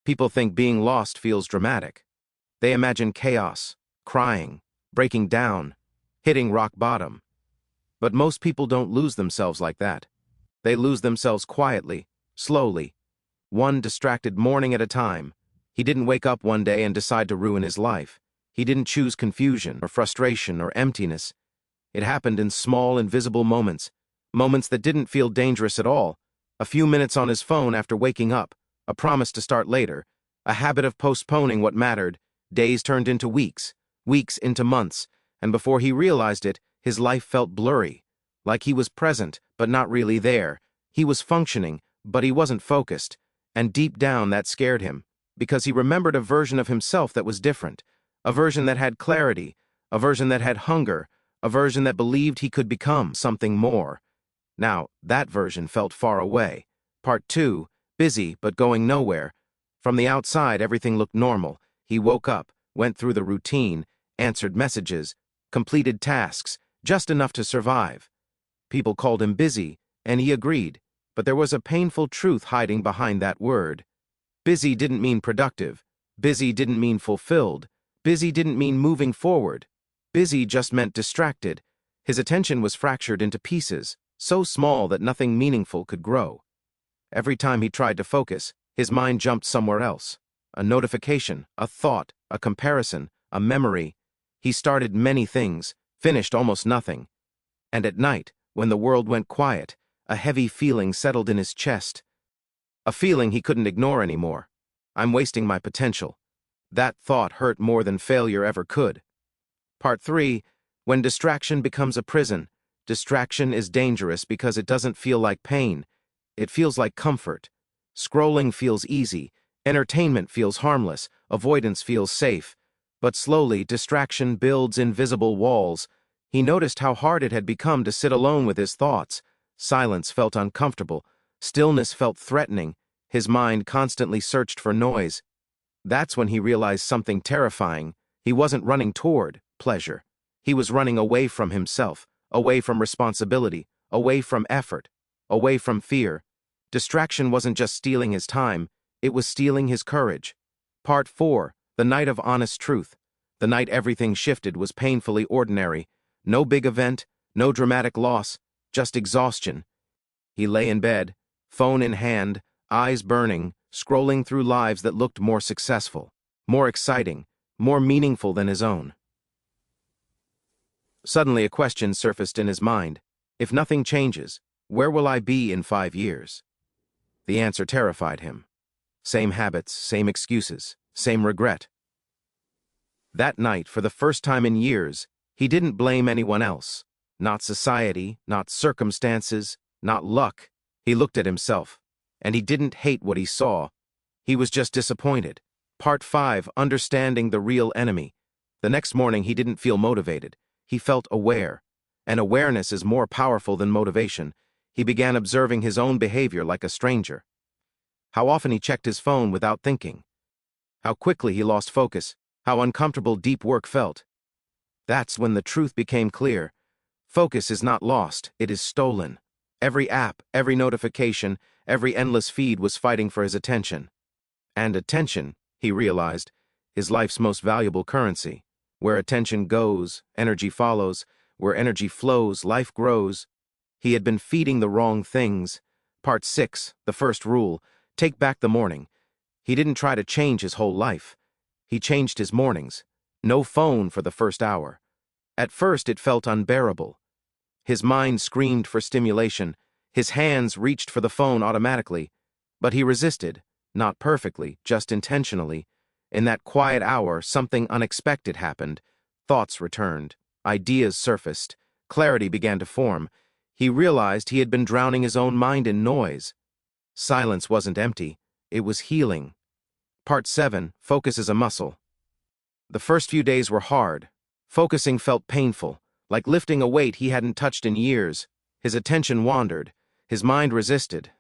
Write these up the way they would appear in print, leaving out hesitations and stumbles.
People think being lost feels dramatic. They imagine chaos, crying, breaking down, hitting rock bottom. But most people don't lose themselves like that. They lose themselves quietly, slowly, one distracted morning at a time. He didn't wake up one day and decide to ruin his life. He didn't choose confusion or frustration or emptiness. It happened in small, invisible moments, moments that didn't feel dangerous at all. A few minutes on his phone after waking up, a promise to start later, a habit of postponing what mattered. Days turned into weeks, weeks into months, and before he realized it, his life felt blurry, like he was present, but not really there. He was functioning, but he wasn't focused, and deep down that scared him, because he remembered a version of himself that was different, a version that had clarity, a version that had hunger, a version that believed he could become something more. Now, that version felt far away. Part 2, busy but going nowhere. From the outside, everything looked normal. He woke up, went through the routine, answered messages, completed tasks, just enough to survive. People called him busy, and he agreed, but there was a painful truth hiding behind that word. Busy didn't mean productive. Busy didn't mean fulfilled. Busy didn't mean moving forward. Busy just meant distracted. His attention was fractured into pieces, so small that nothing meaningful could grow. Every time he tried to focus, his mind jumped somewhere else. A notification, a thought, a comparison, a memory. He started many things, finished almost nothing. And at night, when the world went quiet, a heavy feeling settled in his chest. A feeling he couldn't ignore anymore. I'm wasting my potential. That thought hurt more than failure ever could. Part 3, when distraction becomes a prison. Distraction is dangerous because it doesn't feel like pain. It feels like comfort. Scrolling feels easy. Entertainment feels harmless. Avoidance feels safe. But slowly, distraction builds invisible walls. He noticed how hard it had become to sit alone with his thoughts. Silence felt uncomfortable. Stillness felt threatening. His mind constantly searched for noise. That's when he realized something terrifying. He wasn't running toward pleasure. He was running away from himself, away from responsibility, away from effort, away from fear. Distraction wasn't just stealing his time, it was stealing his courage. Part 4, the night of honest truth. The night everything shifted was painfully ordinary. No big event, no dramatic loss, just exhaustion. He lay in bed, phone in hand, eyes burning, scrolling through lives that looked more successful, more exciting, more meaningful than his own. Suddenly a question surfaced in his mind. If nothing changes, where will I be in 5 years? The answer terrified him. Same habits, same excuses, same regret. That night, for the first time in years, he didn't blame anyone else. Not society, not circumstances, not luck. He looked at himself, and he didn't hate what he saw. He was just disappointed. Part 5, understanding the real enemy. The next morning he didn't feel motivated. He felt aware. And awareness is more powerful than motivation. He began observing his own behavior like a stranger. How often he checked his phone without thinking. How quickly he lost focus. How uncomfortable deep work felt. That's when the truth became clear. Focus is not lost, it is stolen. Every app, every notification, every endless feed was fighting for his attention. And attention, he realized, is life's most valuable currency. Where attention goes, energy follows. Where energy flows, life grows. He had been feeding the wrong things. Part 6, the first rule, take back the morning. He didn't try to change his whole life. He changed his mornings. No phone for the first hour. At first it felt unbearable. His mind screamed for stimulation. His hands reached for the phone automatically. But he resisted, not perfectly, just intentionally. In that quiet hour, something unexpected happened. Thoughts returned. Ideas surfaced. Clarity began to form. He realized he had been drowning his own mind in noise. Silence wasn't empty. It was healing. Part 7, focus is a muscle. The first few days were hard. Focusing felt painful, like lifting a weight he hadn't touched in years. His attention wandered. His mind resisted.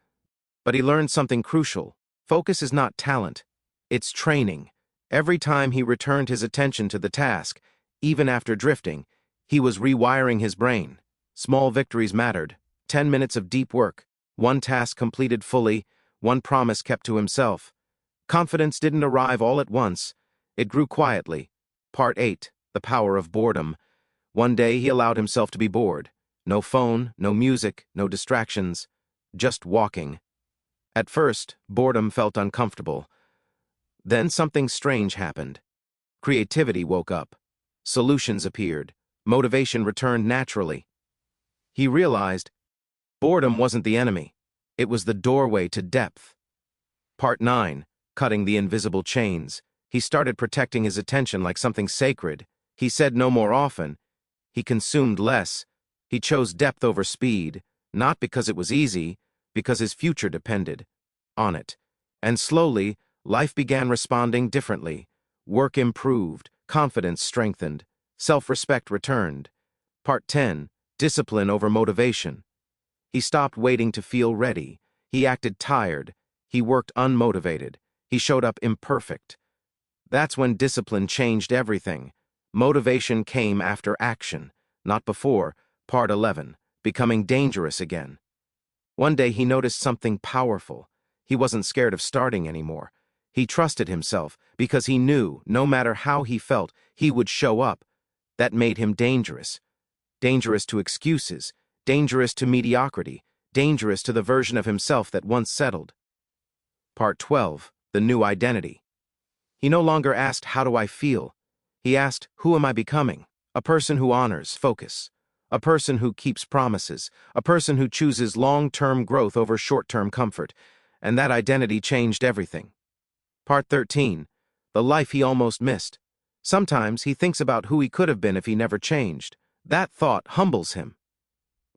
But he learned something crucial. Focus is not talent. It's training. Every time he returned his attention to the task, even after drifting, he was rewiring his brain. Small victories mattered. 10 minutes of deep work. One task completed fully. One promise kept to himself. Confidence didn't arrive all at once. It grew quietly. Part 8. The Power of Boredom. One day he allowed himself to be bored. No phone, no music, no distractions. Just walking. At first, boredom felt uncomfortable. Then something strange happened. Creativity woke up. Solutions appeared. Motivation returned naturally. He realized boredom wasn't the enemy. It was the doorway to depth. Part 9. Cutting the invisible chains. He started protecting his attention like something sacred. He said no more often. He consumed less. He chose depth over speed, not because it was easy, because his future depended on it. And slowly, life began responding differently. Work improved, confidence strengthened, self-respect returned. Part 10. Discipline over motivation. He stopped waiting to feel ready. He acted tired. He worked unmotivated. He showed up imperfect. That's when discipline changed everything. Motivation came after action, not before. Part 11. Becoming dangerous again. One day he noticed something powerful. He wasn't scared of starting anymore. He trusted himself because he knew, no matter how he felt, he would show up. That made him dangerous. Dangerous to excuses, dangerous to mediocrity, dangerous to the version of himself that once settled. Part 12. The New Identity. He no longer asked, "How do I feel?" He asked, "Who am I becoming?" A person who honors focus. A person who keeps promises. A person who chooses long-term growth over short-term comfort. And that identity changed everything. Part 13. The life he almost missed. Sometimes he thinks about who he could have been if he never changed. That thought humbles him.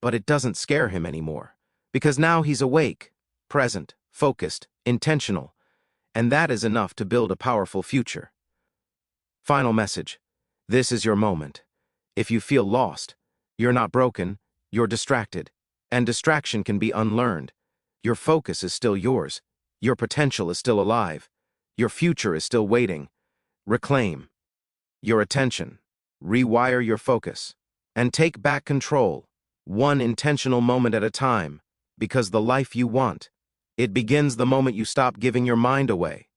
But it doesn't scare him anymore. Because now he's awake, present, focused, intentional. And that is enough to build a powerful future. Final message. This is your moment. If you feel lost, you're not broken, you're distracted. And distraction can be unlearned. Your focus is still yours. Your potential is still alive. Your future is still waiting. Reclaim your attention. Rewire your focus. And take back control, one intentional moment at a time, because the life you want, it begins the moment you stop giving your mind away.